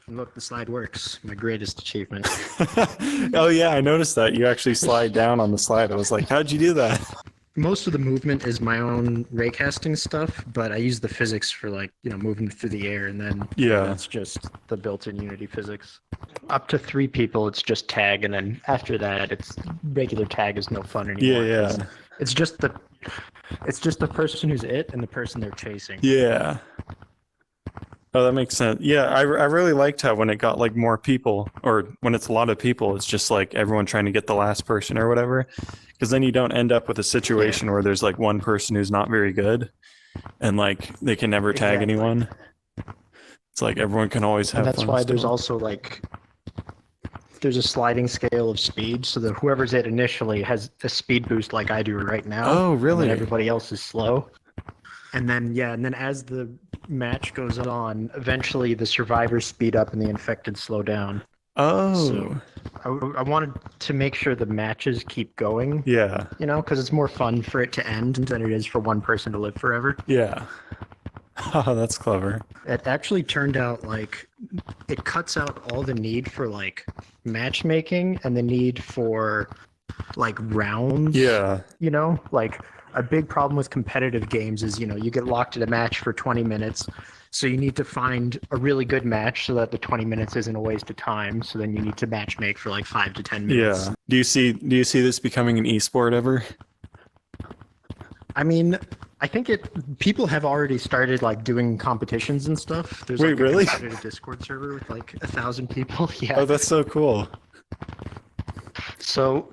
Look, the slide works. My greatest achievement. Oh yeah, I noticed that. You actually slide down on the slide. I was like, how'd you do that? Most of the movement is my own raycasting stuff, but I use the physics for moving through the air, and then that's just the built-in Unity physics. Up to 3 people, it's just tag, and then after that, it's regular tag is no fun anymore. Yeah. It's just the person who's it and the person they're chasing. Yeah. Oh, that makes sense. Yeah, I really liked how when it got like more people, or when it's a lot of people, it's just like everyone trying to get the last person or whatever. Because then you don't end up with a situation where there's like one person who's not very good and like they can never tag anyone. It's like everyone can always have fun. And that's why there's also like there's a sliding scale of speed, so that whoever's it initially has a speed boost like I do right now. Oh, really? And everybody else is slow. And then as the match goes on, eventually the survivors speed up and the infected slow down. Oh. So I wanted to make sure the matches keep going. Yeah. Because it's more fun for it to end than it is for one person to live forever. Yeah. Oh, that's clever. It actually turned out like it cuts out all the need for like matchmaking and the need for like rounds. Yeah. Like a big problem with competitive games is, you get locked in a match for 20 minutes. So you need to find a really good match so that the 20 minutes isn't a waste of time. So then you need to match make for like 5 to 10 minutes. Yeah. Do you see this becoming an esport ever? I mean, I think people have already started like doing competitions and stuff. There's Wait, like a really? competitive Discord server with like 1,000 people. Yeah. Oh, that's so cool. So,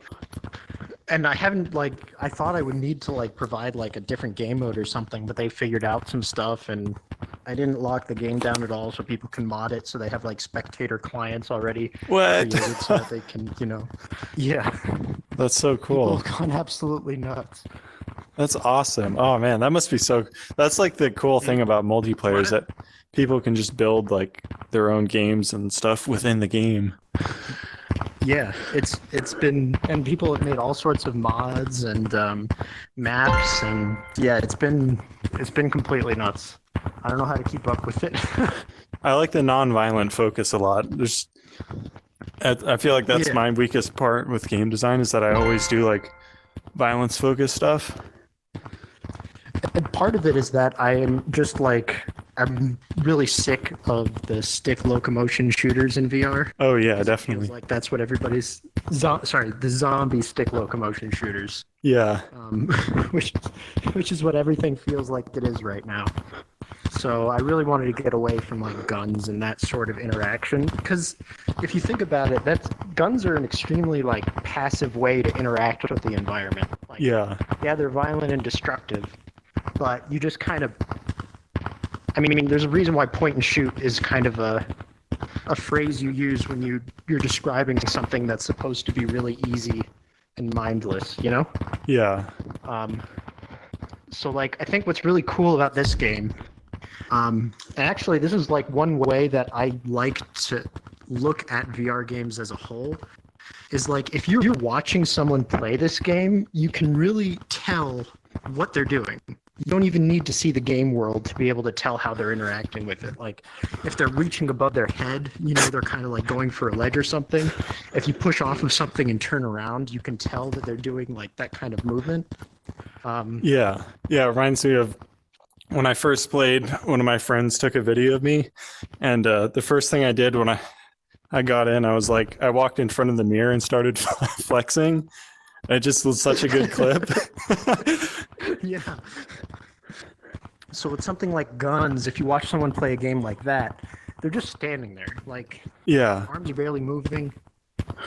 and I haven't I thought I would need to like provide like a different game mode or something, but they figured out some stuff and I didn't lock the game down at all so people can mod it, so they have like spectator clients already created so that they can, yeah. That's so cool. People have gone absolutely nuts. That's awesome. Oh man, that must be that's like the cool thing about multiplayer is that people can just build like their own games and stuff within the game. Yeah, it's been, and people have made all sorts of mods and maps, and yeah, it's been completely nuts. I don't know how to keep up with it. I like the non-violent focus a lot. I feel like that's my weakest part with game design is that I always do like violence focused stuff. And part of it is that I'm really sick of the stick locomotion shooters in VR. Oh yeah, definitely. Feels like that's what everybody's the zombie stick locomotion shooters. Yeah. Which is what everything feels like it is right now. So I really wanted to get away from like guns and that sort of interaction, because if you think about it, guns are an extremely like passive way to interact with the environment. Like, yeah, they're violent and destructive, but you just kind of, I mean, there's a reason why point and shoot is kind of a phrase you use when you're describing something that's supposed to be really easy and mindless, Yeah. So like, I think what's really cool about this game, and actually this is like one way that I like to look at VR games as a whole, is like if you're watching someone play this game, you can really tell what they're doing. You don't even need to see the game world to be able to tell how they're interacting with it. Like, if they're reaching above their head, they're kind of like going for a ledge or something. If you push off of something and turn around, you can tell that they're doing like that kind of movement. Yeah, it reminds me of when I first played, one of my friends took a video of me, and the first thing I did when I got in, I was like, I walked in front of the mirror and started flexing. It just was such a good clip. Yeah. So with something like guns, if you watch someone play a game like that, they're just standing there. Like, arms are barely moving.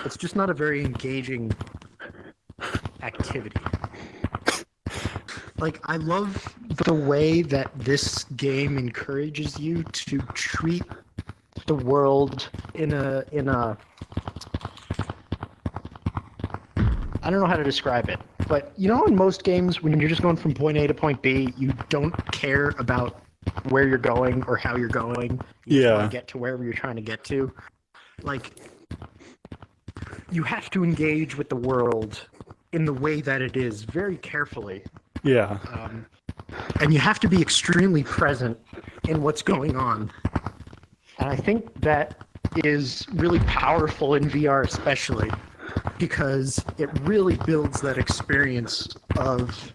It's just not a very engaging activity. Like, I love the way that this game encourages you to treat the world in a I don't know how to describe it, but in most games when you're just going from point A to point B, you don't care about where you're going or how you're going. You just want to get to wherever you're trying to get to. Like, you have to engage with the world in the way that it is very carefully. Yeah. And you have to be extremely present in what's going on. And I think that is really powerful in VR, especially because it really builds that experience of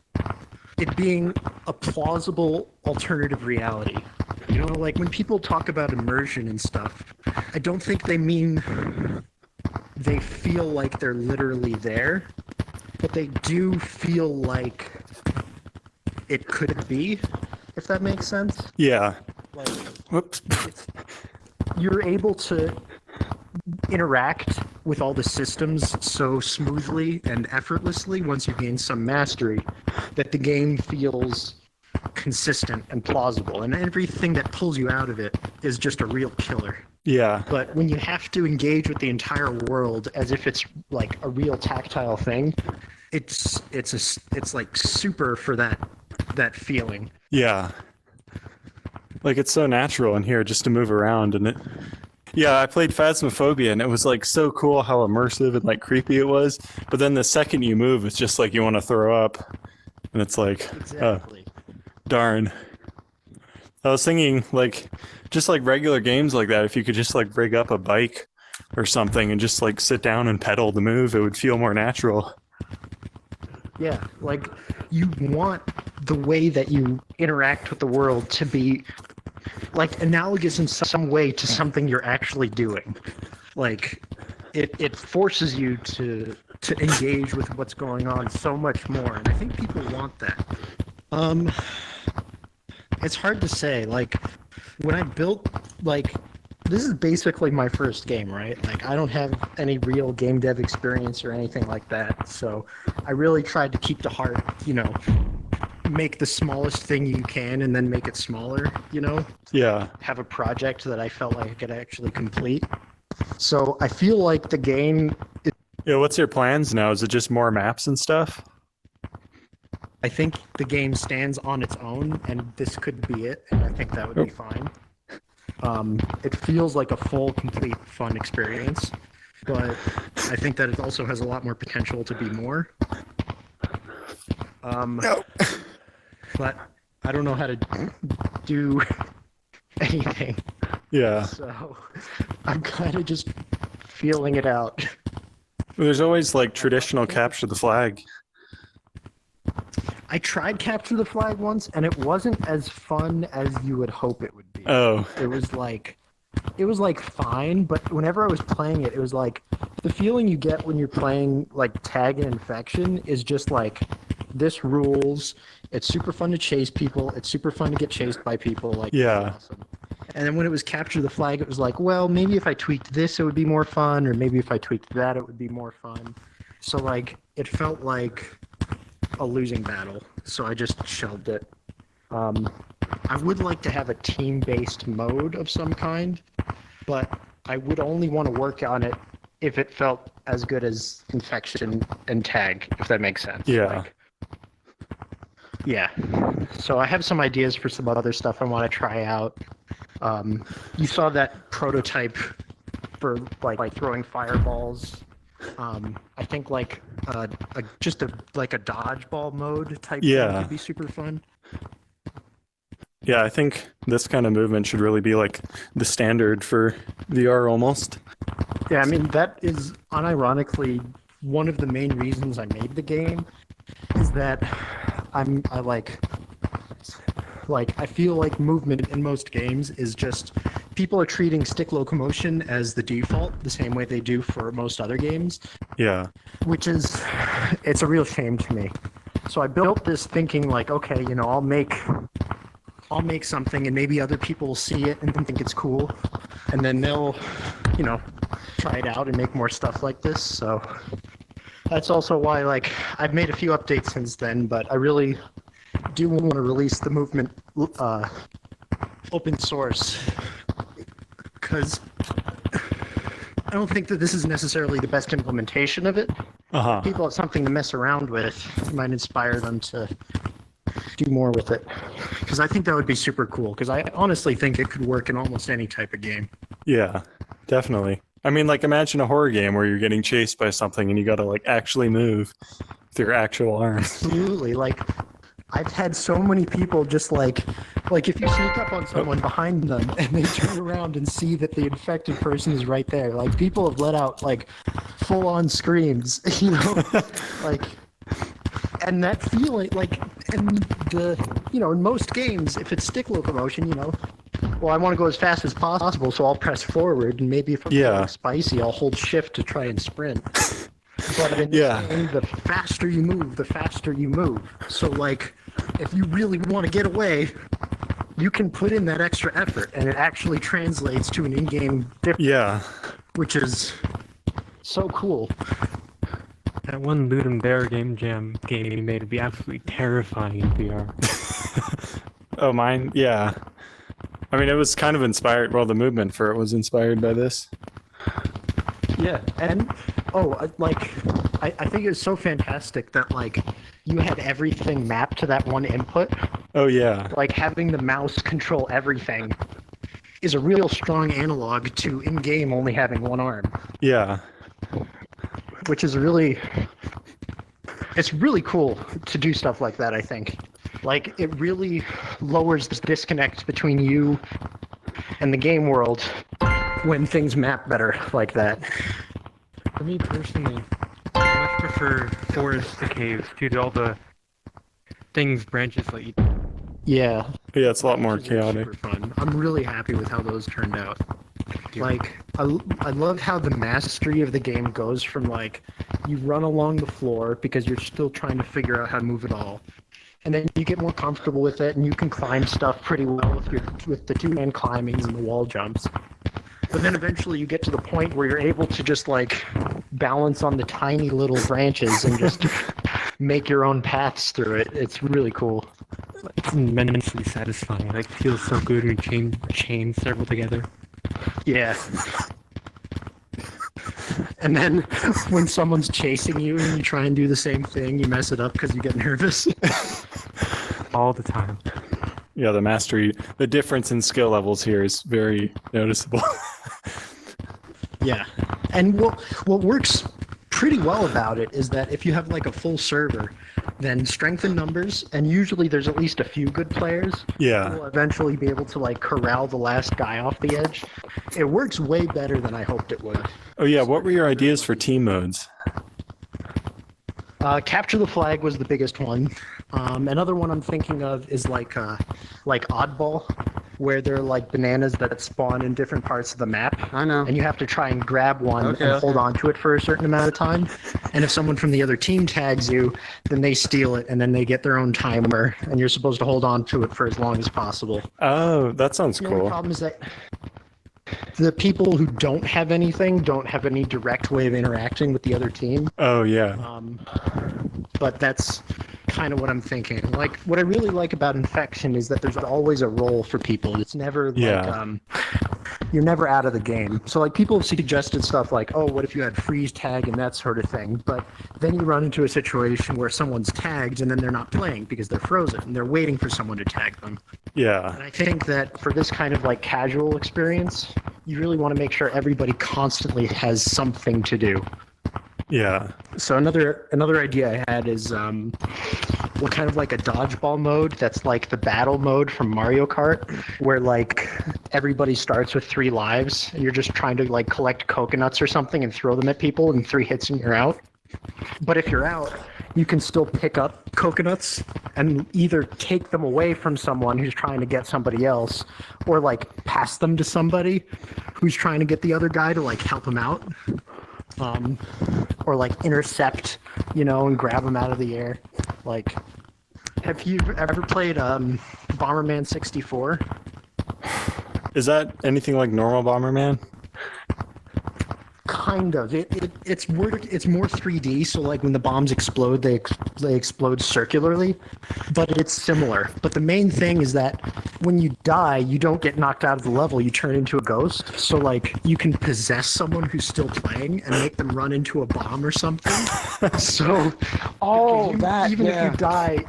it being a plausible alternative reality. You know, like when people talk about immersion and stuff, I don't think they mean they feel like they're literally there, but they do feel like it could be, if that makes sense. Yeah. Like, Whoops. you're able to interact with all the systems so smoothly and effortlessly once you gain some mastery that the game feels consistent and plausible, and everything that pulls you out of it is just a real killer. Yeah. But when you have to engage with the entire world as if it's like a real tactile thing, it's like super for that feeling. Yeah. Like it's so natural in here just to move around, and it. Yeah, I played Phasmophobia, and it was like so cool how immersive and like creepy it was. But then the second you move, it's just like you want to throw up, and it's like, Exactly. oh, darn. I was thinking like, just like regular games like that, if you could just like rig up a bike or something and just like sit down and pedal the move, it would feel more natural. Yeah, like you want the way that you interact with the world to be like analogous in some way to something you're actually doing. Like it forces you to engage with what's going on so much more, and I think people want that. It's hard to say. Like when I built, like, this is basically my first game, right? Like I don't have any real game dev experience or anything like that, so I really tried to keep to heart, you know, make the smallest thing you can and then make it smaller, you know? Yeah. Have a project that I felt like I could actually complete. So I feel like the game, Yeah, what's your plans now? Is it just more maps and stuff? I think the game stands on its own, and this could be it, and I think that would be fine. It feels like a full, complete, fun experience, but I think that it also has a lot more potential to be more. No. But I don't know how to do anything, Yeah. so I'm kind of just feeling it out. There's always like traditional capture the flag. I tried Capture the Flag once, and it wasn't as fun as you would hope it would be. Oh. It was like fine, but whenever I was playing it, it was like the feeling you get when you're playing like Tag and Infection is just like, this rules. It's super fun to chase people. It's super fun to get chased by people. Like, Yeah. it's awesome. And then when it was Capture the Flag, it was like, well, maybe if I tweaked this, it would be more fun, or maybe if I tweaked that, it would be more fun. So like, it felt like a losing battle, so I just shelved it. I would like to have a team-based mode of some kind, but I would only want to work on it if it felt as good as Infection and Tag, if that makes sense. Yeah. Like, yeah. So I have some ideas for some other stuff I want to try out. You saw that prototype for like throwing fireballs. I think like just a dodgeball mode type Yeah. thing could be super fun. Yeah, I think this kind of movement should really be like the standard for VR almost. Yeah, I mean that is unironically one of the main reasons I made the game, is that I feel like movement in most games is just people are treating stick locomotion as the default, the same way they do for most other games. Yeah. Which is, it's a real shame to me. So I built this thinking like, okay, you know, I'll make something and maybe other people will see it and think it's cool, and then they'll, you know, try it out and make more stuff like this. So that's also why, like, I've made a few updates since then, but I really do want to release the movement open source, because I don't think that this is necessarily the best implementation of it. Uh-huh. People have something to mess around with. It might inspire them to do more with it, because I think that would be super cool, because I honestly think it could work in almost any type of game. Yeah, definitely. I mean, like, imagine a horror game where you're getting chased by something and you gotta, like, actually move with your actual arms. Absolutely. Like, I've had so many people just, like, Like if you sneak up on someone behind them and they turn around and see that the infected person is right there, like people have let out like full-on screams, you know, like, and that feeling, like, and in most games, if it's stick locomotion, well, I want to go as fast as possible, so I'll press forward, and maybe if I'm feeling spicy, I'll hold shift to try and sprint. But in this game, the faster you move, the faster you move. So, like, if you really want to get away, you can put in that extra effort, and it actually translates to an in-game difference. Yeah. Which is so cool. That one Loot and Bear game jam game you made would be absolutely terrifying in VR. Oh, mine? Yeah. I mean, it was kind of inspired, well, the movement for it was inspired by this. Yeah, and I think it was so fantastic that like you had everything mapped to that one input. Oh yeah. Like having the mouse control everything is a real strong analog to in-game only having one arm. Yeah. Which is it's really cool to do stuff like that, I think. Like it really lowers the disconnect between you and the game world when things map better like that. For me personally, I much prefer forests to caves due to all the things branches let you. Yeah. Yeah, it's a lot more Which is chaotic. super fun. I'm really happy with how those turned out. Like, I love how the mastery of the game goes from, like, you run along the floor because you're still trying to figure out how to move it all. And then you get more comfortable with it, and you can climb stuff pretty well with the two-man climbings and the wall jumps. But then eventually you get to the point where you're able to just, like, balance on the tiny little branches and just make your own paths through it. It's really cool. It's immensely satisfying. It feels so good when you chain several together. Yeah. And then when someone's chasing you and you try and do the same thing, you mess it up because you get nervous. All the time. Yeah, the difference in skill levels here is very noticeable. Yeah. And what works pretty well about it is that if you have like a full server, then strength in numbers, and usually there's at least a few good players Yeah. who will eventually be able to like corral the last guy off the edge. It works way better than I hoped it would. Oh yeah, what were your ideas for team modes? Capture the flag was the biggest one. Another one I'm thinking of is like Oddball, where they're like bananas that spawn in different parts of the map. I know. And you have to try and grab one and hold on to it for a certain amount of time. And if someone from the other team tags you, then they steal it, and then they get their own timer, and you're supposed to hold on to it for as long as possible. Oh, that sounds The only cool. problem is that the people who don't have anything don't have any direct way of interacting with the other team. Oh yeah. But that's kind of what I'm thinking. Like, what I really like about Infection is that there's always a role for people. It's never like, you're never out of the game. So, like, people have suggested stuff like, oh, what if you had freeze tag and that sort of thing? But then you run into a situation where someone's tagged and then they're not playing because they're frozen and they're waiting for someone to tag them. Yeah. And I think that for this kind of, like, casual experience, you really want to make sure everybody constantly has something to do. Yeah. So another idea I had is what kind of like a dodgeball mode that's like the battle mode from Mario Kart, where like everybody starts with 3 lives and you're just trying to like collect coconuts or something and throw them at people, and 3 hits and you're out. But if you're out, you can still pick up coconuts and either take them away from someone who's trying to get somebody else, or like pass them to somebody who's trying to get the other guy to like help him out. Or like intercept, and grab them out of the air. Like, have you ever played Bomberman 64? Is that anything like normal Bomberman? Kind of. It's more 3D. So like when the bombs explode, they explode circularly, but it's similar. But the main thing is that when you die, you don't get knocked out of the level. You turn into a ghost. So like you can possess someone who's still playing and make them run into a bomb or something. So even if you die,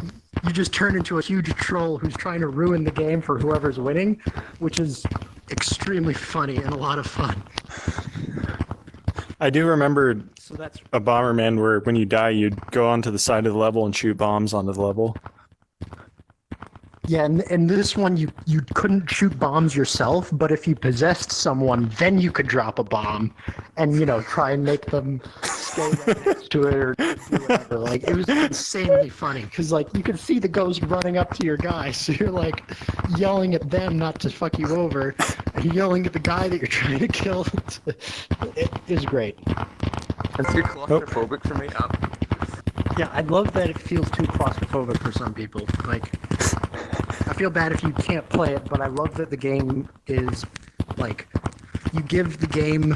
you just turn into a huge troll who's trying to ruin the game for whoever's winning, which is extremely funny and a lot of fun. I do remember So that's a Bomberman where when you die, you'd go onto the side of the level and shoot bombs onto the level. Yeah, and in this one, you couldn't shoot bombs yourself, but if you possessed someone, then you could drop a bomb, and try and make them stay right next to it or do whatever. Like it was insanely funny because like you could see the ghost running up to your guy, so you're like yelling at them not to fuck you over, and yelling at the guy that you're trying to kill. It is great. It's too claustrophobic for me. Yeah, I love that it feels too claustrophobic for some people. Like, I feel bad if you can't play it, but I love that the game is, like, you give the game...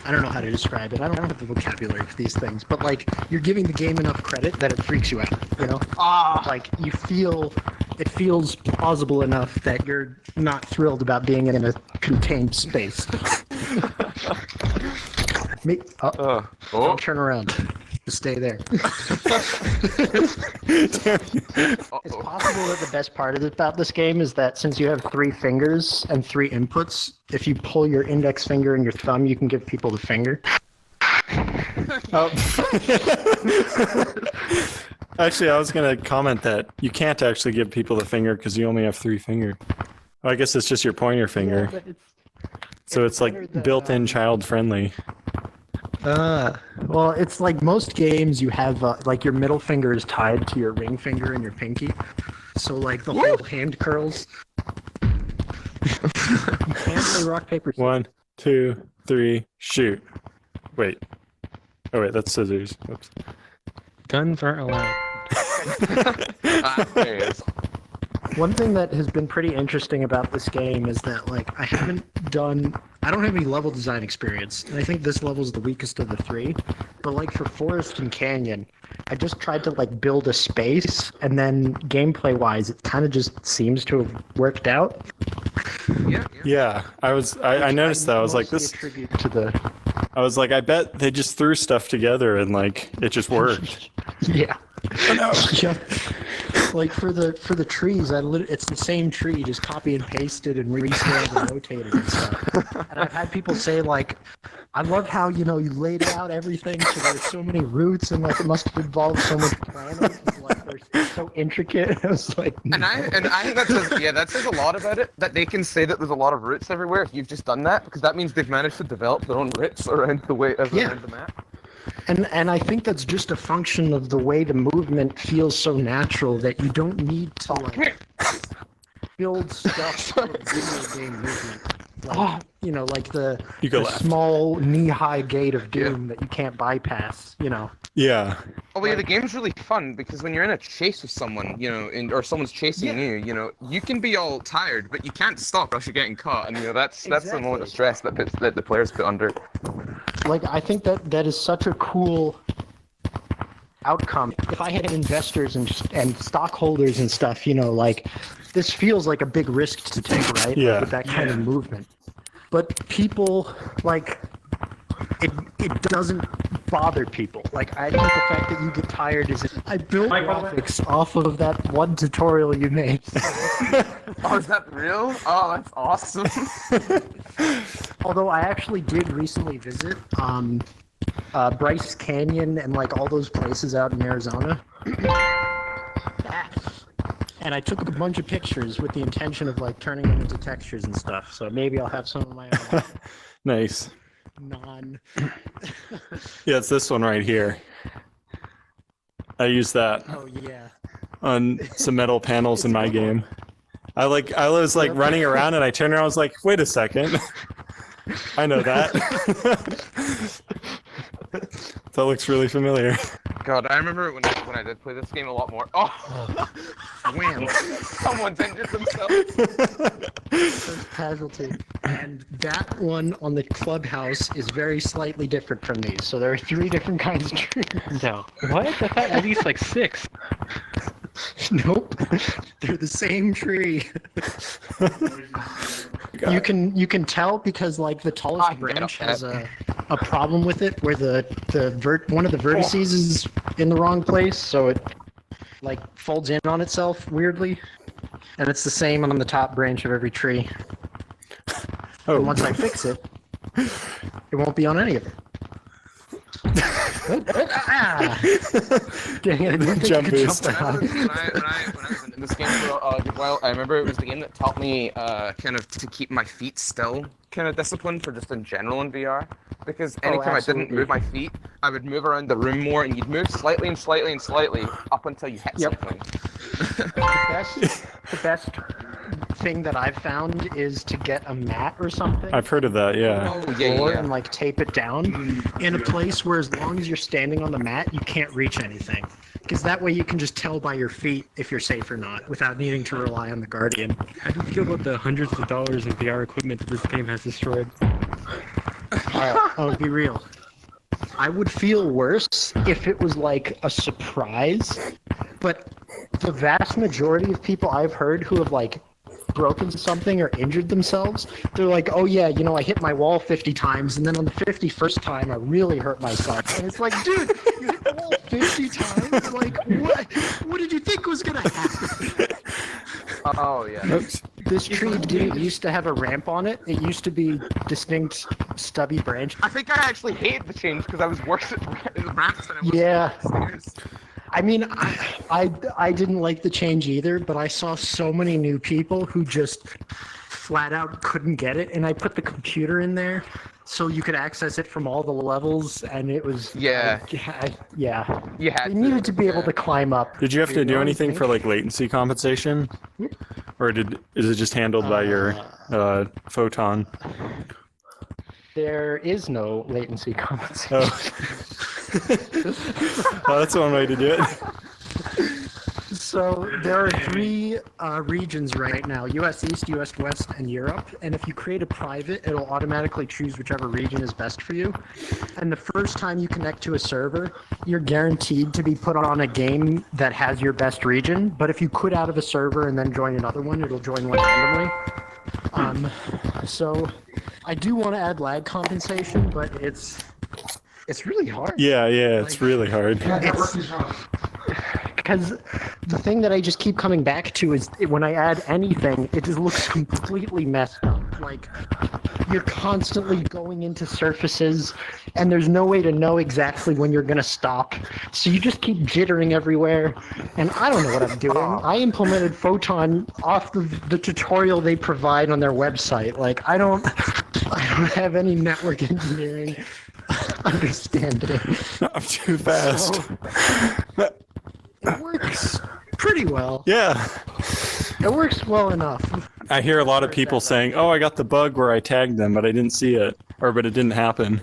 I don't know how to describe it. I don't have the vocabulary for these things, but, like, you're giving the game enough credit that it freaks you out, you know? Like, you feel... It feels plausible enough that you're not thrilled about being in a contained space. Don't turn around. Just stay there. It's possible that the best part about this game is that since you have 3 fingers and 3 inputs, if you pull your index finger and your thumb, you can give people the finger. Actually, I was going to comment that you can't actually give people the finger because you only have 3 fingers. Well, I guess it's just your pointer finger. Yeah, but so it's like built-in child-friendly. Well, it's like most games you have, like your middle finger is tied to your ring finger and your pinky. So like the whole hand curls. You can't play rock, paper, scissors. 1, 2, 3, shoot. Wait. Oh wait, that's scissors. Oops. Guns aren't allowed. There it is. One thing that has been pretty interesting about this game is that, like, I don't have any level design experience, and I think this level is the weakest of the 3. But, like, for Forest and Canyon, I just tried to, like, build a space, and then gameplay-wise, it kind of just seems to have worked out. Yeah, I noticed that. I was like, this. Attribute to the... I was like, I bet they just threw stuff together and like it just worked. Yeah. Yeah. Like for the trees, it's the same tree, just copy and pasted and rescaled and rotated and stuff. And I've had people say like, I love how you laid out everything so there's so many roots and like it must have involved so much planning. Like they're so intricate. I was like, no. And I think that says a lot about it, that they can say that there's a lot of roots everywhere if you've just done that, because that means they've managed to develop their own roots around the map. And I think that's just a function of the way the movement feels so natural that you don't need to like build stuff for video game movement. Like, like the small knee-high gate of doom that you can't bypass, Yeah. Oh, yeah, the game's really fun because when you're in a chase with someone, or someone's chasing you, you can be all tired, but you can't stop or else you're getting caught, and that's the moment of stress that the players put under. Like, I think that is such a cool outcome. If I had investors and stockholders and stuff, like, this feels like a big risk to take, right? Yeah. Like, with that kind of movement. But people, like, it doesn't bother people. Like, I think the fact that you get tired is... I built graphics off of that one tutorial you made. Oh, is that real? Oh, that's awesome. Although I actually did recently visit Bryce Canyon and like all those places out in Arizona. And I took a bunch of pictures with the intention of like turning them into textures and stuff. So maybe I'll have some of my own Nice. Yeah, it's this one right here. I use that on some metal panels in my game. I was like running around and I turned around, I was like, wait a second. I know that. That looks really familiar. God, I remember when I did play this game a lot more. Oh, wham! Someone's injured themselves. First casualty. And that one on the clubhouse is very slightly different from these. So there are 3 different kinds of trees. No. What? I've had at least like 6. Nope. They're the same tree. You can tell because like the tallest branch has a problem with it where one of the vertices is in the wrong place, so it like folds in on itself weirdly. And it's the same on the top branch of every tree. Oh. And once I fix it, it won't be on any of them. Ah! Dang it, I didn't think Jump you could boost. that high. When I was in this game for a good while, I remember it was the game that taught me kind of to keep my feet still, kind of discipline for just in general in VR. Because anytime I didn't absolutely. move my feet, I would move around the room more, and you'd move slightly and slightly and slightly up until you hit Yep. something. The best thing that I've found is to get a mat or something. I've heard of that, yeah. Oh, yeah. And like tape it down in a place where as long as you're standing on the mat, you can't reach anything. Because that way you can just tell by your feet if you're safe or not without needing to rely on the Guardian. How do you feel about the hundreds of dollars in VR equipment that this game has destroyed? I'll be real. I would feel worse if it was like a surprise, but the vast majority of people I've heard who have like broken something or injured themselves, they're like, oh yeah, you know, I hit my wall 50 times and then on the 51st time I really hurt myself. And it's like, dude, you hit the wall 50 times? Like, what did you think was gonna happen? Oh, yeah. Oops. This tree didn't used to have a ramp on it. It used to be distinct stubby branch. I think I actually hated the change because I was worse at ramps than I was Yeah. at stairs. I mean, I didn't like the change either, but I saw so many new people who just flat out couldn't get it, and I put the computer in there so you could access it from all the levels, and it was Yeah. yeah. You had You needed to be able to climb up. Did you have to You do know what I anything think? for like latency compensation? Or is it just handled by your photon? There is no latency compensation. Oh. Well, that's one way to do it. So there are three regions right now: U.S. East, U.S. West, and Europe. And if you create a private, it'll automatically choose whichever region is best for you. And the first time you connect to a server, you're guaranteed to be put on a game that has your best region. But if you quit out of a server and then join another one, it'll join one randomly. So I do want to add lag compensation, but it's really hard. Yeah, it's really hard. Because the thing that I just keep coming back to is when I add anything, it just looks completely messed up. Like, you're constantly going into surfaces, and there's no way to know exactly when you're going to stop. So you just keep jittering everywhere, and I don't know what I'm doing. I implemented Photon off the tutorial they provide on their website. Like, I don't have any network engineering understanding. I'm too fast. So, it works pretty well. Yeah. It works well enough. I hear a lot of people saying, "Oh, I got the bug where I tagged them, but I didn't see it," but it didn't happen.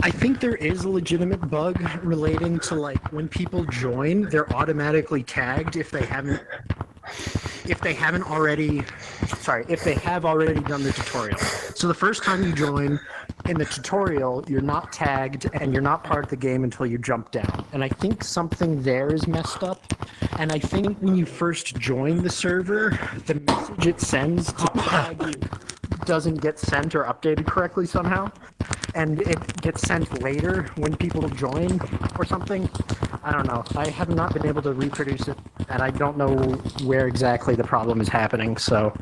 I think there is a legitimate bug relating to like when people join, they're automatically tagged if they have already done the tutorial. So the first time you join in the tutorial, you're not tagged and you're not part of the game until you jump down. And I think something there is messed up. And I think when you first join the server, the message it sends to tag you doesn't get sent or updated correctly somehow. And it gets sent later when people join or something. I don't know. I have not been able to reproduce it, and I don't know where exactly the problem is happening. So,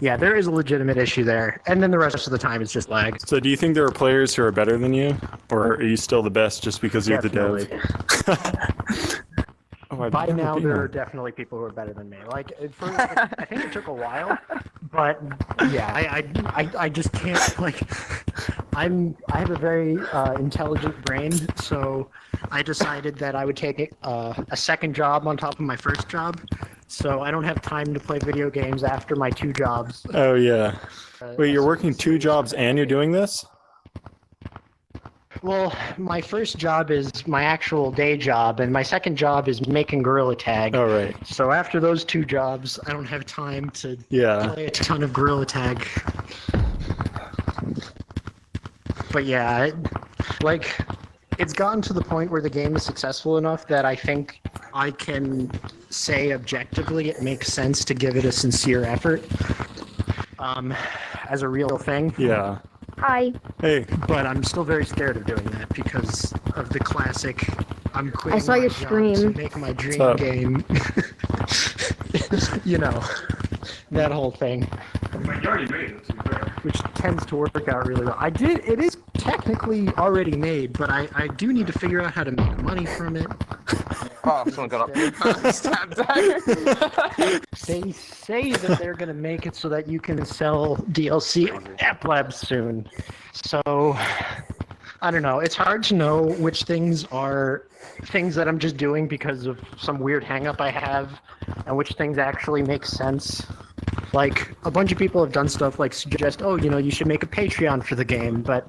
yeah, there is a legitimate issue there. And then the rest of the time it's just lag. So, do you think there are players who are better than you, or are you still the best just because you're the dev? By now, there are definitely people who are better than me. Like, I think it took a while, but yeah, I just can't. Like, I have a very intelligent brain, so I decided that I would take a second job on top of my first job. So I don't have time to play video games after my two jobs. Oh yeah. Wait, you're working two jobs and you're doing this? Well, my first job is my actual day job, and my second job is making Gorilla Tag. Oh, right. So after those two jobs, I don't have time to play a ton of Gorilla Tag. But yeah, it's gotten to the point where the game is successful enough that I think I can say objectively it makes sense to give it a sincere effort as a real thing. Yeah. Hi. Hey. But I'm still very scared of doing that because of the classic I'm quitting I saw my your job stream. to make my dream game. You know, that whole thing. Which tends to work out really well. It is technically already made, but I do need to figure out how to make money from it. Oh, someone got up. Stab dagger. They say that they're going to make it so that you can sell DLC on App Lab soon. So, I don't know. It's hard to know which things are things that I'm just doing because of some weird hang-up I have, and which things actually make sense. Like, a bunch of people have done stuff like suggest, oh, you know, you should make a Patreon for the game, but...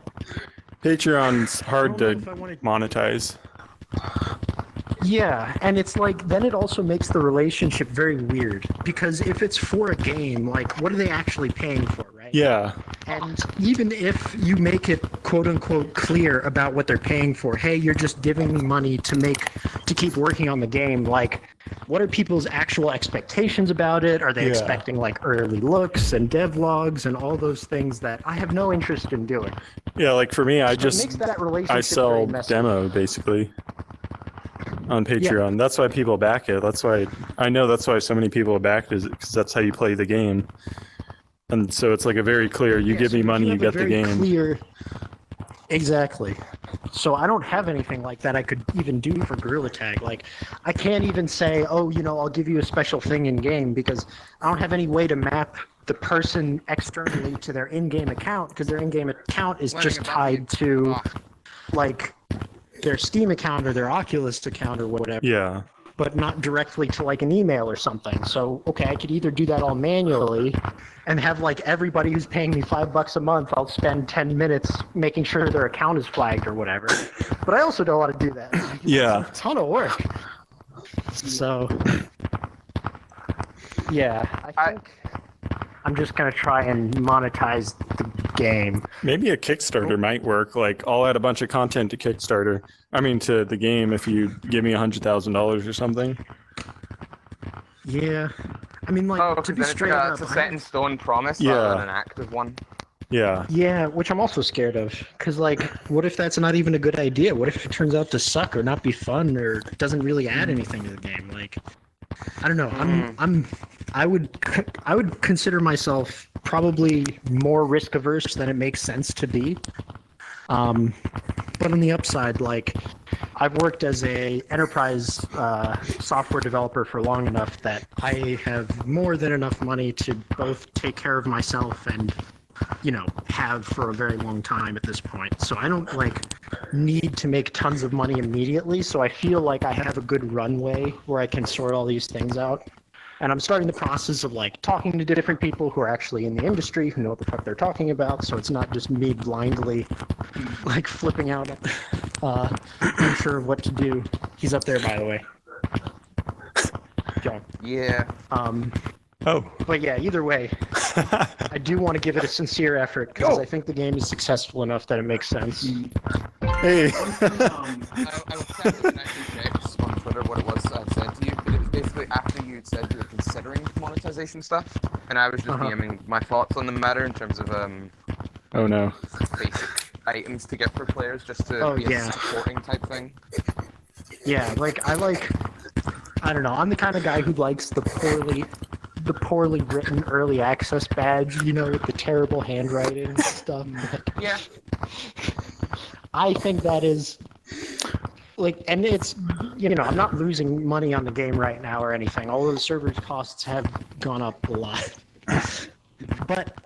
Patreon's hard I to don't know if I wanna- monetize. Yeah, and it's like, then it also makes the relationship very weird, because if it's for a game, like, what are they actually paying for, right? Yeah. And even if you make it quote-unquote clear about what they're paying for, hey, you're just giving me money to keep working on the game, like, what are people's actual expectations about it? Are they Yeah. expecting, like, early looks and devlogs and all those things that I have no interest in doing? Yeah, like for me, So it makes that relationship I sell very messy. demo basically on Patreon. That's why people back it. That's why so many people back it, because that's how you play the game. And so it's like a very clear, you give so me money, you have a get the very game. Clear... Exactly. So I don't have anything like that I could even do for Gorilla Tag. Like, I can't even say, oh, you know, I'll give you a special thing in-game, because I don't have any way to map the person externally to their in-game account, because their in-game account is just tied to, like, their Steam account or their Oculus account or whatever. Yeah. But not directly to, like, an email or something. So, okay, I could either do that all manually and have, like, everybody who's paying me $5 a month, I'll spend 10 minutes making sure their account is flagged or whatever. But I also don't want to do that. Yeah. It's a ton of work. So, yeah, I think I'm just going to try and monetize the game. Maybe a Kickstarter might work. Like, I'll add a bunch of content to Kickstarter. I mean, to the game if you give me $100,000 or something. Yeah. I mean, like, to be straight up, it's a set in stone promise Yeah. rather than an active one. Yeah. yeah, which I'm also scared of. Because, like, what if that's not even a good idea? What if it turns out to suck or not be fun or doesn't really add anything to the game? Like, I don't know. I would consider myself probably more risk averse than it makes sense to be. But on the upside, like, I've worked as a enterprise software developer for long enough that I have more than enough money to both take care of myself and, you know, have for a very long time at this point. So I don't, like, need to make tons of money immediately. So I feel like I have a good runway where I can sort all these things out. And I'm starting the process of, like, talking to different people who are actually in the industry, who know what the fuck they're talking about, so it's not just me blindly, like, flipping out, unsure of what to do. He's up there, by the way. John. Yeah. Oh. But yeah, either way, I do want to give it a sincere effort, because I think the game is successful enough that it makes sense. Hey. I was checking actually checked on Twitter what it was I said to you, but it was basically after you had said you were considering monetization stuff, and I was just DMing my thoughts on the matter in terms of Oh no. basic items to get for players just to be a supporting type thing. Yeah, like, I don't know, I'm the kind of guy who likes the poorly written early access badge, you know, with the terrible handwriting and stuff. Yeah. I think that is, like, and it's, you know, I'm not losing money on the game right now or anything, although the server costs have gone up a lot. But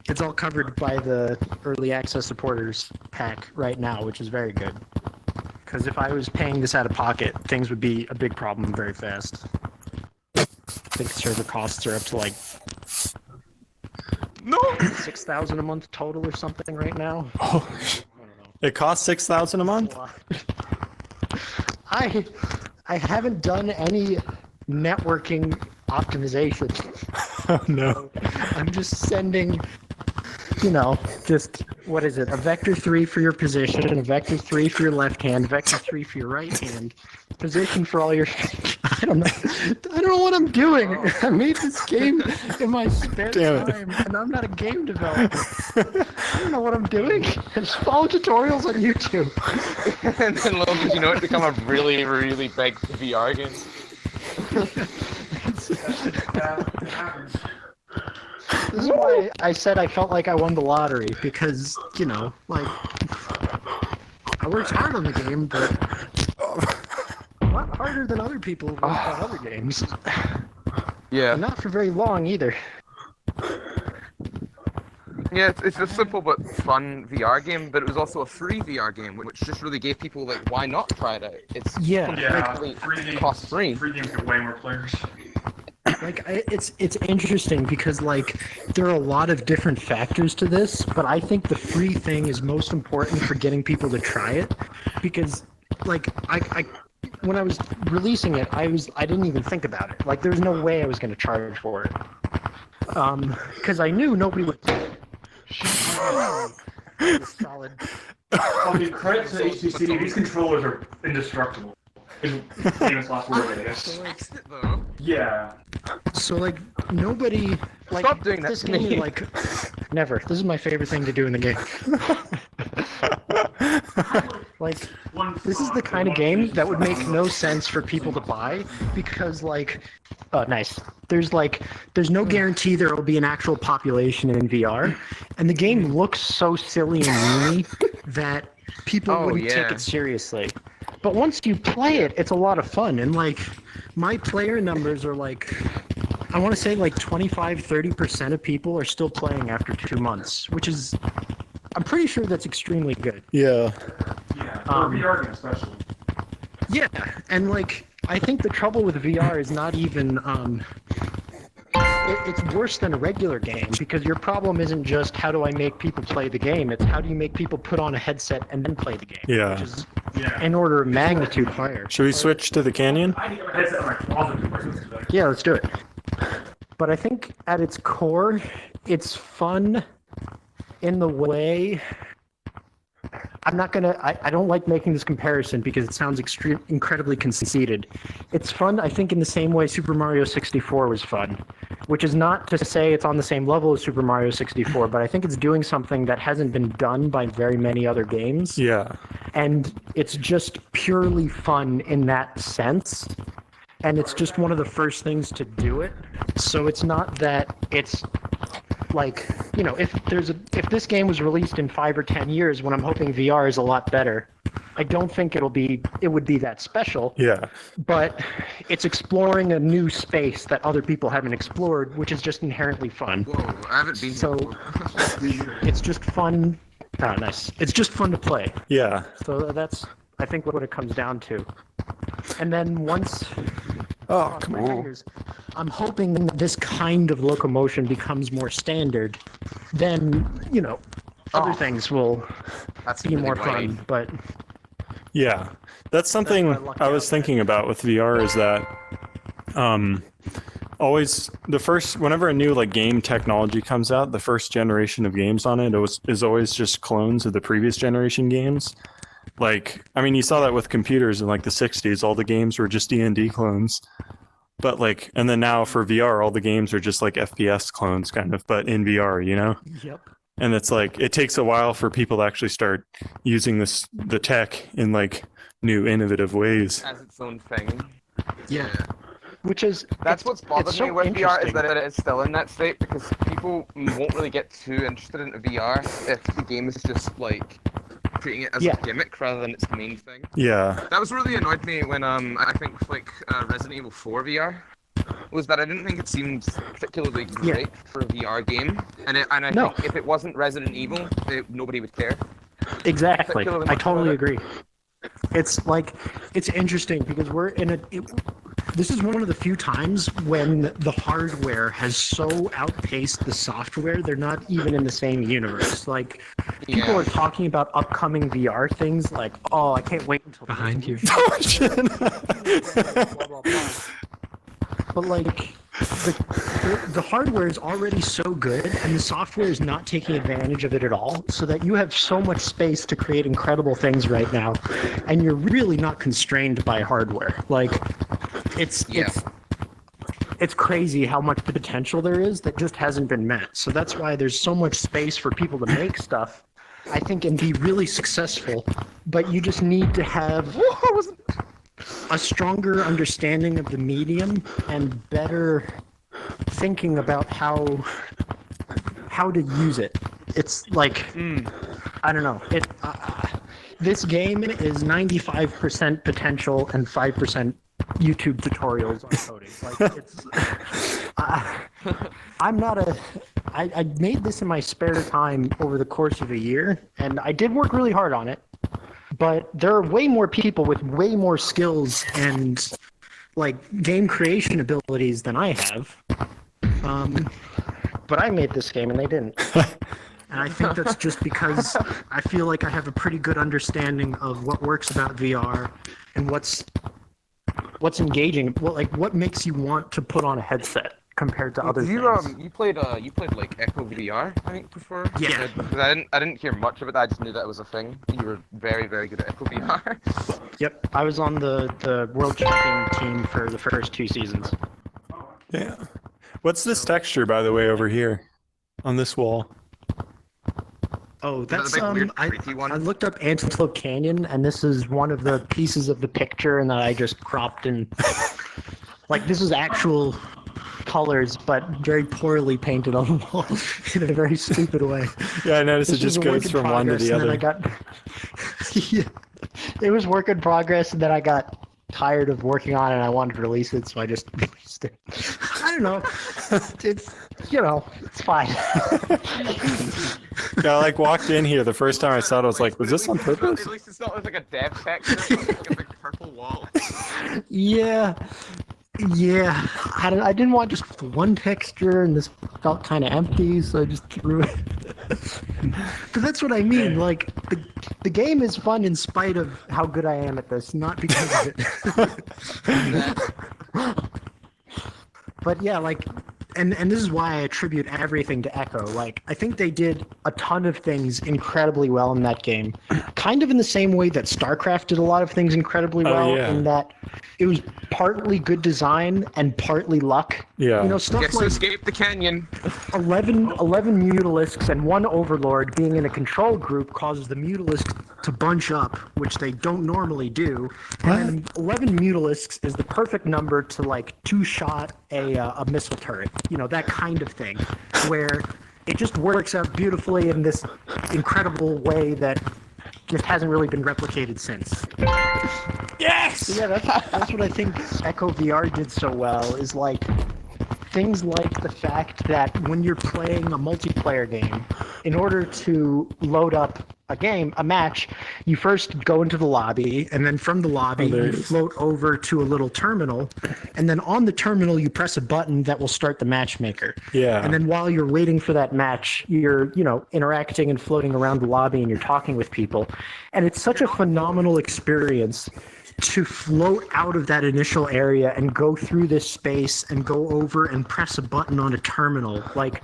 it's all covered by the early access supporters pack right now, which is very good. Because if I was paying this out of pocket, things would be a big problem very fast. I think server costs are up to, like, No! 6,000 a month total or something right now. Oh. It costs $6,000 a month? I haven't done any networking optimization. Oh no. I'm just sending, you know, just, what is it, a vector 3 for your position, a vector 3 for your left hand, vector 3 for your right hand, position for all your... I don't know what I'm doing. I made this game in my spare time, and I'm not a game developer. I don't know what I'm doing. Just follow tutorials on YouTube. And then little did you know it become a really, really big VR game. This is why I said I felt like I won the lottery, because, you know, like, I worked hard on the game, but a lot harder than other people work on other games. Yeah. And not for very long either. Yeah, it's a simple but fun VR game, but it was also a free VR game, which just really gave people, like, why not try it out? It's completely cost-free. Free games get way more players. Like, it's interesting because, like, there are a lot of different factors to this, but I think the free thing is most important for getting people to try it, because, like, I when I was releasing it, I didn't even think about it. Like, there's no way I was going to charge for it, because I knew nobody would play it. Solid. I mean, credit to HTC, these controllers are indestructible. Is famous last word, I guess. Fixed it, though. Yeah. So, like, nobody... Like, Stop doing that this to game, me. like... Never. This is my favorite thing to do in the game. Like, this is the kind of game that would make no sense for people to buy, because, like... Oh, nice. There's no guarantee there will be an actual population in VR, and the game looks so silly and meany that people wouldn't take it seriously. But once you play it, it's a lot of fun, and, like, my player numbers are, like... I want to say, like, 25-30% of people are still playing after 2 months, which is... I'm pretty sure that's extremely good. Yeah. Yeah, for a VR game especially. Yeah, and, like, I think the trouble with VR is not even... it's worse than a regular game, because your problem isn't just how do I make people play the game, it's how do you make people put on a headset and then play the game. Yeah. Which is an order of magnitude higher. Should we switch to the canyon? I need a headset in my closet to play this today. Yeah, let's do it. But I think at its core, it's fun in the way... I don't like making this comparison because it sounds incredibly conceited. It's fun, I think, in the same way Super Mario 64 was fun, which is not to say it's on the same level as Super Mario 64, but I think it's doing something that hasn't been done by very many other games. Yeah. And it's just purely fun in that sense. And it's just one of the first things to do it. So it's not that it's like, you know, if this game was released in 5 or 10 years when I'm hoping VR is a lot better, I don't think it would be that special. Yeah. But it's exploring a new space that other people haven't explored, which is just inherently fun. Whoa, I haven't been So it's just fun. Ah, nice. It's just fun to play. Yeah. So that's, I think, what it comes down to. And then once... Oh, come on. I'm hoping that this kind of locomotion becomes more standard. Then, you know, other things will be more fun. But yeah. That's something I was thinking about with VR is that always whenever a new like game technology comes out, the first generation of games on it is always just clones of the previous generation games. Like, I mean, you saw that with computers in like the 60s, all the games were just D&D clones. But like, and then now for VR, all the games are just like FPS clones kind of, but in VR, you know? Yep. And it's like, it takes a while for people to actually start using the tech in like new innovative ways. As its own thing. Yeah. Which is... That's what's bothered so me with VR, is interesting. that it is still in that state, because people won't really get too interested in VR if the game is just like treating it as a gimmick rather than its main thing. Yeah. That was really annoyed me when I think with like Resident Evil 4 VR, was that I didn't think it seemed particularly great for a VR game, and I think if it wasn't Resident Evil, nobody would care. Exactly. I totally agree. It's like, it's interesting because we're in this is one of the few times when the hardware has so outpaced the software, they're not even in the same universe. Like, people are talking about upcoming VR things like, oh, I can't wait until... Behind you. Oh, shit. Blah, blah, blah. But, like, the hardware is already so good, and the software is not taking advantage of it at all, so that you have so much space to create incredible things right now, and you're really not constrained by hardware. Like, it's crazy how much potential there is that just hasn't been met. So that's why there's so much space for people to make stuff, I think, and be really successful. But you just need to have a stronger understanding of the medium and better thinking about how to use it. It's like, I don't know. This game is 95% potential and 5% YouTube tutorials on coding. Like it's, I'm not a. I made this in my spare time over the course of a year, and I did work really hard on it. But there are way more people with way more skills and like game creation abilities than I have. But I made this game and they didn't. And I think that's just because I feel like I have a pretty good understanding of what works about VR and what's engaging, what makes you want to put on a headset compared to other things. You played like Echo VR, I think, before. Yeah. Because I didn't hear much of it. I just knew that it was a thing. You were very, very good at Echo VR. Yep, I was on the world champion team for the first 2 seasons. Yeah. What's this texture, by the way, over here on this wall? Oh, that's big, weird, creepy one? I looked up Antelope Canyon, and this is one of the pieces of the picture, and that I just cropped and like this is actual colors, but very poorly painted on the wall in a very stupid way. Yeah, I noticed This it just was a work goes in from one to progress, the and then other. I got yeah, it was work in progress, and then I got tired of working on it and I wanted to release it, so I just released it. I don't know. It's it's fine. Yeah, I like walked in here the first time I saw it. I was like, "Was this on purpose?" At least it's not like a dev texture. It's like a big purple wall. Yeah. I didn't want just one texture, and this felt kind of empty, so I just threw it. But that's what I mean. Like the game is fun in spite of how good I am at this, not because of it. But yeah, like, and this is why I attribute everything to Echo. Like, I think they did a ton of things incredibly well in that game, kind of in the same way that StarCraft did a lot of things incredibly well. Yeah. In that it was partly good design and partly luck. Yeah. Stuff Gets to like escape the canyon. 11 Mutalisks and 1 Overlord being in a control group causes the Mutalisks to bunch up, which they don't normally do. And then 11 Mutalisks is the perfect number to like 2-shot a missile turret. That kind of thing, where it just works out beautifully in this incredible way that just hasn't really been replicated since. Yes. So yeah, that's what I think Echo VR did so well, is like things like the fact that when you're playing a multiplayer game, in order to load up a match, you first go into the lobby, and then from the lobby you float over to a little terminal, and then on the terminal you press a button that will start the matchmaker. Yeah. And then while you're waiting for that match, you're, interacting and floating around the lobby, and you're talking with people. And it's such a phenomenal experience to float out of that initial area and go through this space and go over and press a button on a terminal. Like,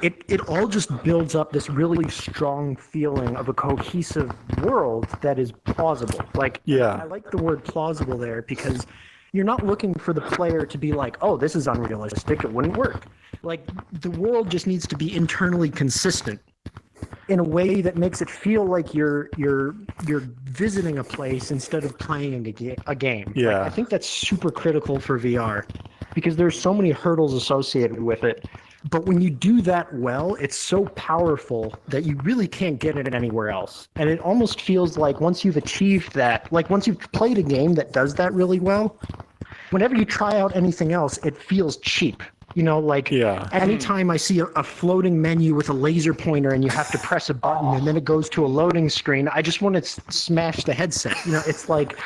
it all just builds up this really strong feeling of a cohesive world that is plausible. Like, Yeah. I like the word plausible there, because you're not looking for the player to be like, oh, this is unrealistic, it wouldn't work. Like, the world just needs to be internally consistent in a way that makes it feel like you're visiting a place instead of playing a game. Yeah. Like, I think that's super critical for VR, because there's so many hurdles associated with it. But when you do that well, it's so powerful that you really can't get it anywhere else. And it almost feels like once you've achieved that, like once you've played a game that does that really well, whenever you try out anything else, it feels cheap. Yeah. Anytime I see a floating menu with a laser pointer and you have to press a button and then it goes to a loading screen, I just want to smash the headset. It's like,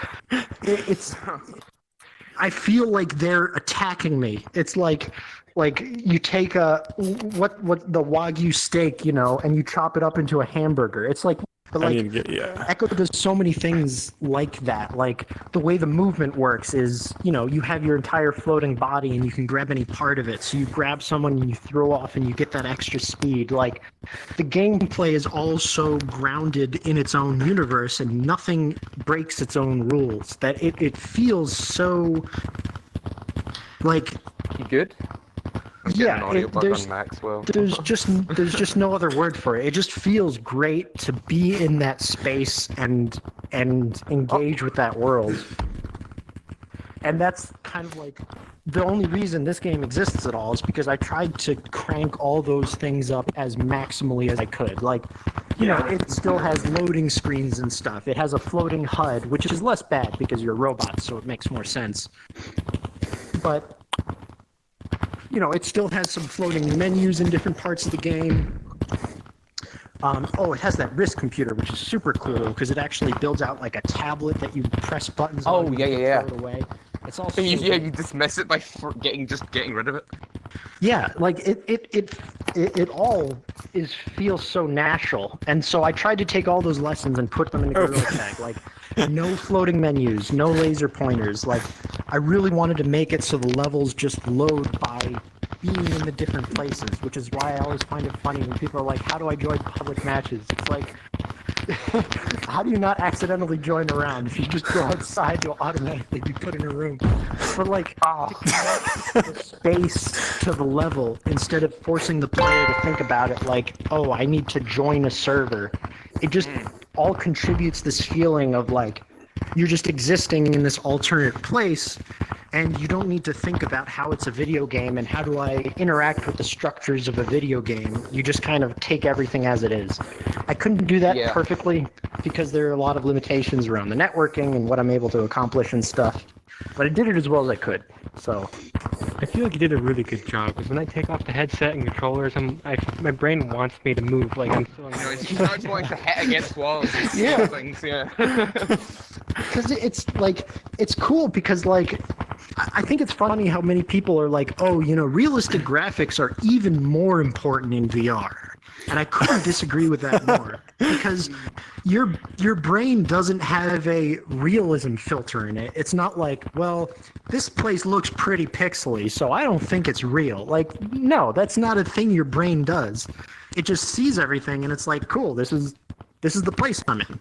I feel like they're attacking me. It's like you take what the Wagyu steak, and you chop it up into a hamburger. It's like, but like, Echo does so many things like that. Like, the way the movement works is, you have your entire floating body and you can grab any part of it. So you grab someone and you throw off and you get that extra speed. Like, the gameplay is all so grounded in its own universe and nothing breaks its own rules, that it feels so like... You good? Yeah, on Maxwell. there's just no other word for it. It just feels great to be in that space and engage with that world. And that's kind of like the only reason this game exists at all, is because I tried to crank all those things up as maximally as I could. Like, you know, it still has loading screens and stuff. It has a floating HUD, which is less bad because you're robots, so it makes more sense. But, you know, it still has some floating menus in different parts of the game. It has that wrist computer, which is super cool because it actually builds out like a tablet that you press buttons on. Oh, and yeah. throw it away. It's also You dismiss it by getting rid of it. Yeah, like it all feels so natural, and so I tried to take all those lessons and put them in a Gorilla Tag. Like, no floating menus, no laser pointers. Like, I really wanted to make it so the levels just load by being in the different places, which is why I always find it funny when people are like, "How do I join public matches?" It's like, how do you not accidentally join a round? If you just go outside, you'll automatically be put in a room. But like, to connect the space to the level instead of forcing the player to think about it like, oh, I need to join a server. It just all contributes this feeling of like, you're just existing in this alternate place, and you don't need to think about how it's a video game and how do I interact with the structures of a video game. You just kind of take everything as it is. I couldn't do that perfectly because there are a lot of limitations around the networking and what I'm able to accomplish and stuff. But I did it as well as I could. So I feel like you did a really good job because when I take off the headset and controllers, my brain wants me to move. Like I'm feeling. You know, he starts wanting to hit against walls. And things. Yeah. Because it's cool because like I think it's funny how many people are like, oh, you know, realistic graphics are even more important in VR. And I couldn't disagree with that more because your brain doesn't have a realism filter in it. It's not like, well, this place looks pretty pixely, so I don't think it's real. Like, no, that's not a thing your brain does. It just sees everything and it's like, cool, this is the place I'm in.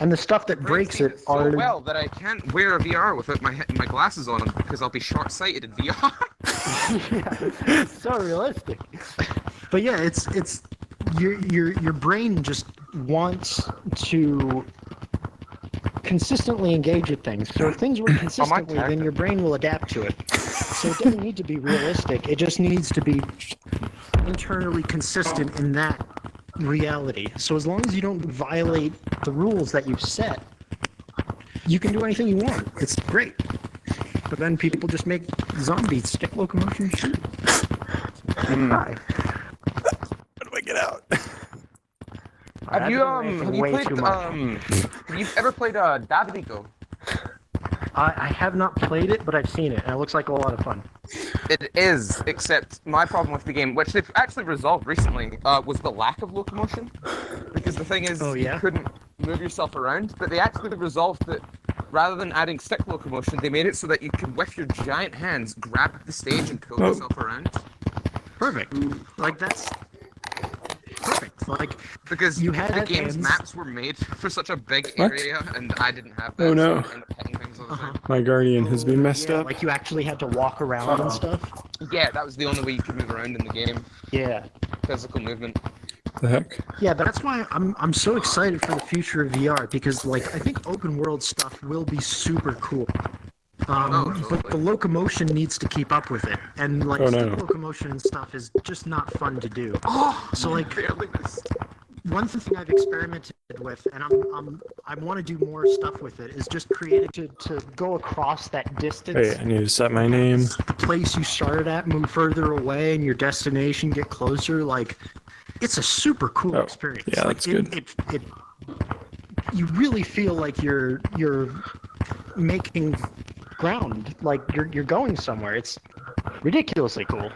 And the stuff that breaks it so well that I can't wear a VR without my glasses on because I'll be short-sighted in VR. Yeah, it's so realistic. But yeah, it's your brain just wants to consistently engage with things. So if things work consistently, then your brain will adapt to it. So it doesn't need to be realistic. It just needs to be internally consistent in that reality. So as long as you don't violate the rules that you've set, you can do anything you want. It's great. But then people just make zombie stick locomotion shoot. How do I get out? Have you ever played Dodgeball? I have not played it, but I've seen it, and it looks like a lot of fun. It is, except my problem with the game, which they've actually resolved recently, was the lack of locomotion. Because the thing is, you couldn't move yourself around, but they actually resolved that rather than adding stick locomotion, they made it so that you could, with your giant hands, grab the stage and pull yourself around. Perfect. Like, that's perfect. Like, because you had the game's hands. maps were made for such a big area, and I didn't have that. Oh, no. So I ended up hitting things all the time. My guardian has been messed up. Like, you actually had to walk around and stuff. Yeah, that was the only way you could move around in the game. Yeah. Physical movement. The heck? Yeah, that's why I'm so excited for the future of VR, because like I think open world stuff will be super cool. But the locomotion needs to keep up with it, and like stick locomotion and stuff is just not fun to do. So like one thing I've experimented with, and I want to do more stuff with it, is just create it to go across that distance. Wait, I need to set my name. The place you started at, move further away, and your destination get closer. Like, it's a super cool experience. Yeah, like, that's good. You really feel like you're making ground, like you're going somewhere. It's ridiculously cool.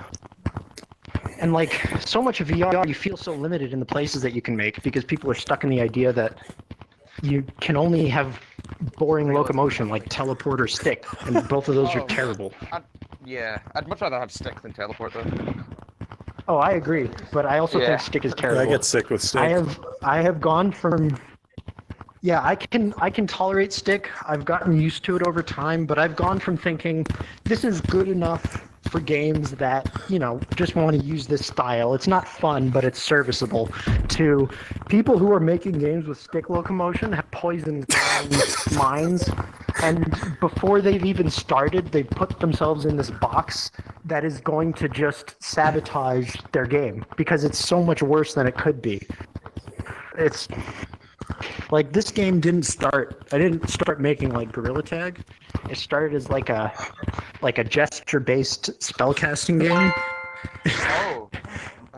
And like so much of VR, you feel so limited in the places that you can make because people are stuck in the idea that you can only have boring locomotion like teleport or stick, and both of those are terrible. I'd much rather have stick than teleport though. Oh, I agree, but I also think stick is terrible. I get sick with stick. I have gone from I can tolerate stick. I've gotten used to it over time, but I've gone from thinking this is good enough for games that, you know, just want to use this style. It's not fun, but it's serviceable. To people who are making games with stick locomotion have poisoned their own minds, and before they've even started, they put themselves in this box that is going to just sabotage their game because it's so much worse than it could be. it's like this game didn't start. I didn't start making like Gorilla Tag. It started as like a gesture-based spellcasting game, Oh.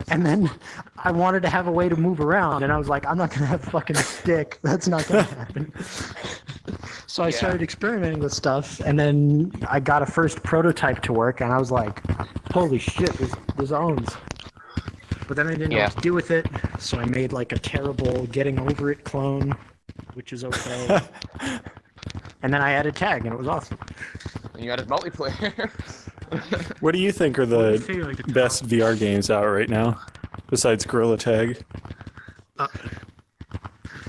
and then I wanted to have a way to move around, and I was like, I'm not gonna have a fucking stick. That's not gonna happen. So I started experimenting with stuff, and then I got a first prototype to work, and I was like, holy shit, this owns. But then I didn't know what to do with it, so I made like a terrible Getting Over It clone, which is okay. And then I added tag, and it was awesome. And you added multiplayer. What do you think are the best VR games out right now, besides Gorilla Tag?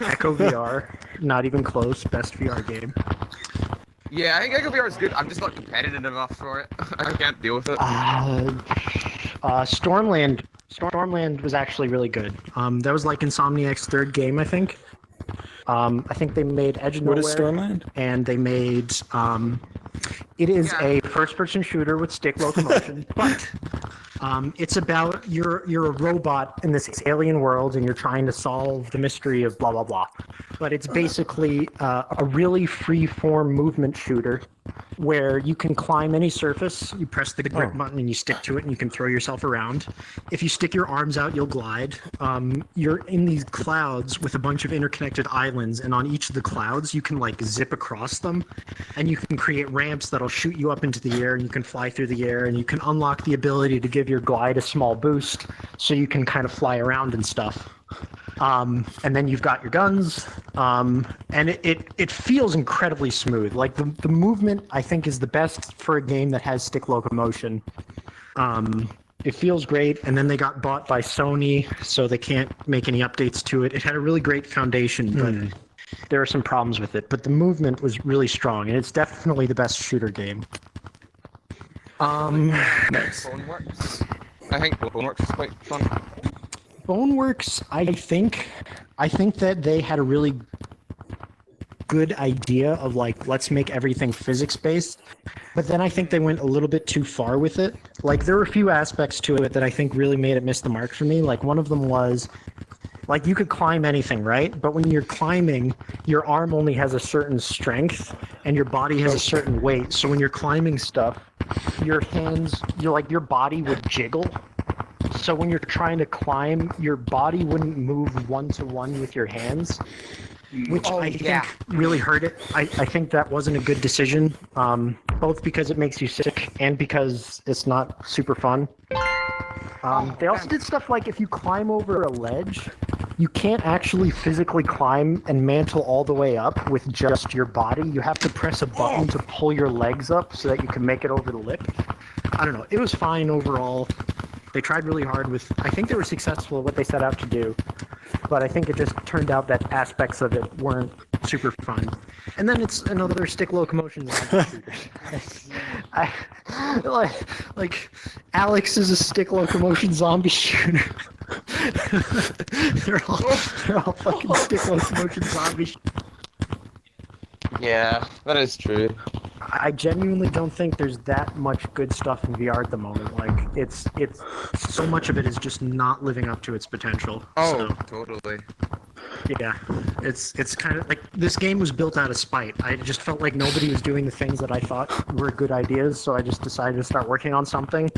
Echo VR, not even close, best VR game. Yeah, I think Echo VR is good. I'm just not competitive enough for it. I can't deal with it. Stormland was actually really good. That was like Insomniac's third game, I think. I think they made Edge of Nowhere. What is Stormland? And they made it is a first-person shooter with stick locomotion, but it's about you're a robot in this alien world and you're trying to solve the mystery of blah blah blah. But it's basically a really free-form movement shooter where you can climb any surface. You press the grip button and you stick to it, and you can throw yourself around. If you stick your arms out, you'll glide. You're in these clouds with a bunch of interconnected islands, and on each of the clouds, you can like zip across them, and you can create ramps that'll shoot you up into the air, and you can fly through the air, and you can unlock the ability to give your glide a small boost, so you can kind of fly around and stuff. And then you've got your guns, and it feels incredibly smooth. Like the movement, I think, is the best for a game that has stick locomotion. It feels great, and then they got bought by Sony, so they can't make any updates to it. It had a really great foundation, but there are some problems with it. But the movement was really strong, and it's definitely the best shooter game. Nice. Boneworks. I think Boneworks is quite fun. Boneworks, I think that they had a really good idea of like, let's make everything physics-based, but then I think they went a little bit too far with it. Like, there were a few aspects to it that I think really made it miss the mark for me. Like, one of them was, like, you could climb anything, right? But when you're climbing, your arm only has a certain strength, and your body has a certain weight. So when you're climbing stuff, your hands, your body would jiggle. So when you're trying to climb, your body wouldn't move one-to-one with your hands, which I think really hurt it. I think that wasn't a good decision, both because it makes you sick and because it's not super fun. They also did stuff like if you climb over a ledge, you can't actually physically climb and mantle all the way up with just your body. You have to press a button to pull your legs up so that you can make it over the lip. I don't know. It was fine overall. They tried really hard with, I think they were successful at what they set out to do, but I think it just turned out that aspects of it weren't super fun. And then it's another stick locomotion shooter. like Alex is a stick locomotion zombie shooter. they're all fucking stick locomotion zombie shooters. Yeah, that is true. I genuinely don't think there's that much good stuff in VR at the moment. Like, it's so much of it is just not living up to its potential. Oh, So, totally. yeah, it's kind of like this game was built out of spite. I just felt like nobody was doing the things that I thought were good ideas, so I just decided to start working on something.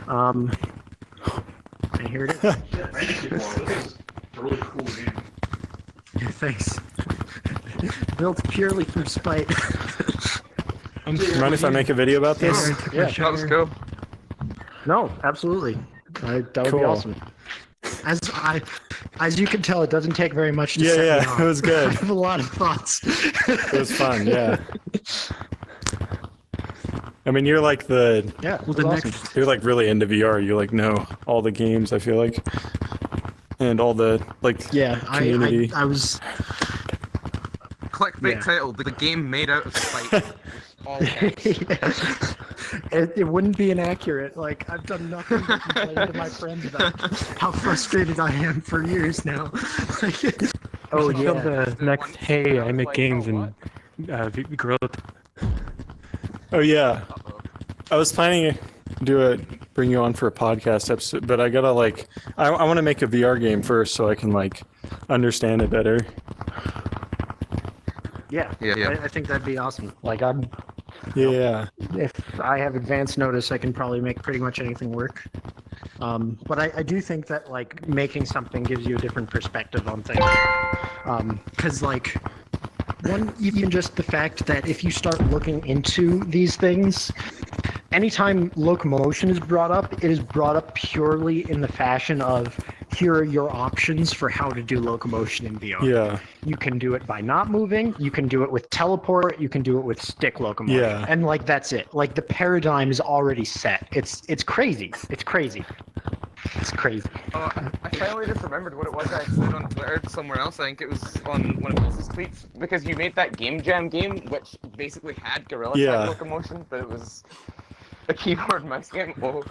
And here it is. Yeah, I need to get more of this. It's a really cool game. Yeah, thanks. Built purely through spite. Mind if I make a video about this? Yeah, That was cool. no, absolutely. That would be Cool. awesome. As you can tell, it doesn't take very much to Yeah, set me yeah, off. it was good. I have a lot of thoughts. It was fun, yeah. I mean, you're like Yeah, well, the next you're like really into VR. You like know all the games, I feel like. And all the, like, community. I was Clickbait Yeah. title: the game made out of spite. All caps. it wouldn't be inaccurate. Like, I've done nothing but complain to my friends about how frustrated I am for years now. Oh Until yeah. the next Hey, I make games and Gorilla. Oh, yeah. I was planning to bring you on for a podcast episode, but I gotta, like, I want to make a VR game first so I can, like, understand it better. Yeah, Yeah. I think that'd be awesome. Like, Yeah. if I have advance notice, I can probably make pretty much anything work. But I do think that like making something gives you a different perspective on things. Because like even just the fact that if you start looking into these things, anytime locomotion is brought up, it is brought up purely in the fashion of here are your options for how to do locomotion in VR. Yeah. You can do it by not moving, you can do it with teleport, you can do it with stick locomotion. Yeah. And like that's it. Like the paradigm is already set. It's crazy. It's crazy. It's crazy. Oh, I finally just remembered what it was I said on Twitter somewhere else. I think it was on one of Mrs. tweets, because you made that Game Jam game, which basically had gorilla Yeah. type locomotion, but it was a keyboard mouse game. Oh.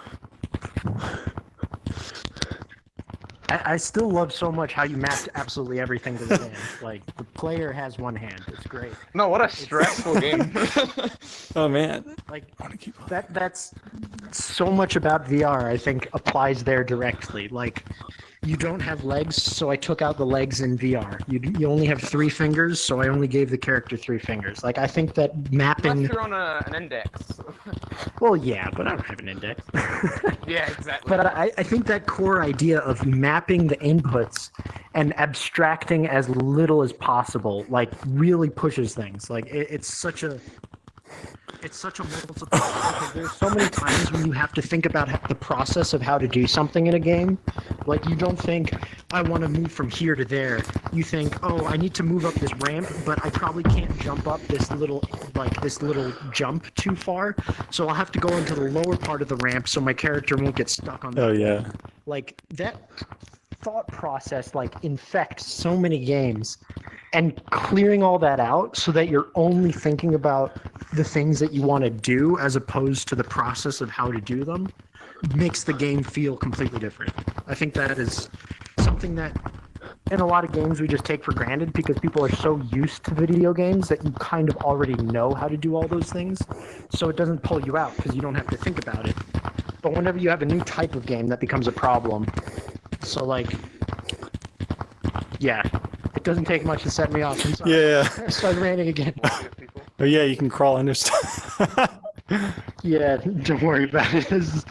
I still love so much how you mapped absolutely everything to the hand. Like the player has one hand. It's great. No, what a stressful game. Oh man. Like I want to keep on. that's so much about VR I think applies there directly. Like you don't have legs, so I took out the legs in VR. You only have 3 fingers, so I only gave the character 3 fingers. Like I think that mapping. Unless you're on an index. Well, yeah, but I don't have an index. Yeah, exactly. But I think that core idea of mapping the inputs and abstracting as little as possible, like, really pushes things. Like, it's such a multiple. Because there's so many times when you have to think about the process of how to do something in a game. Like, you don't think, I want to move from here to there. You think, oh, I need to move up this ramp, but I probably can't jump up this little jump too far. So I'll have to go into the lower part of the ramp so my character won't get stuck on the Oh yeah. Like, that thought process, like, infects so many games. And clearing all that out so that you're only thinking about the things that you want to do as opposed to the process of how to do them makes the game feel completely different. I think that is something that in a lot of games we just take for granted because people are so used to video games that you kind of already know how to do all those things. So it doesn't pull you out because you don't have to think about it. But whenever you have a new type of game, that becomes a problem. So, like, yeah. It doesn't take much to set me off. I'm sorry. Yeah. I started ranting again. Oh yeah, you can crawl under stuff. Yeah, don't worry about it. This is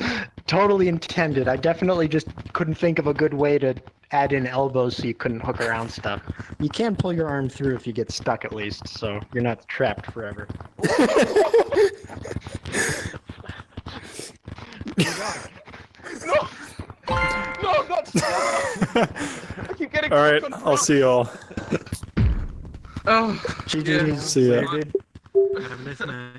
totally intended. I definitely just couldn't think of a good way to add in elbows so you couldn't hook around stuff. You can pull your arm through if you get stuck at least, so you're not trapped forever. No! No, I'm not I keep getting All right, stuck on I'll see y'all. Oh, GG's. See ya. Dude. I miss that.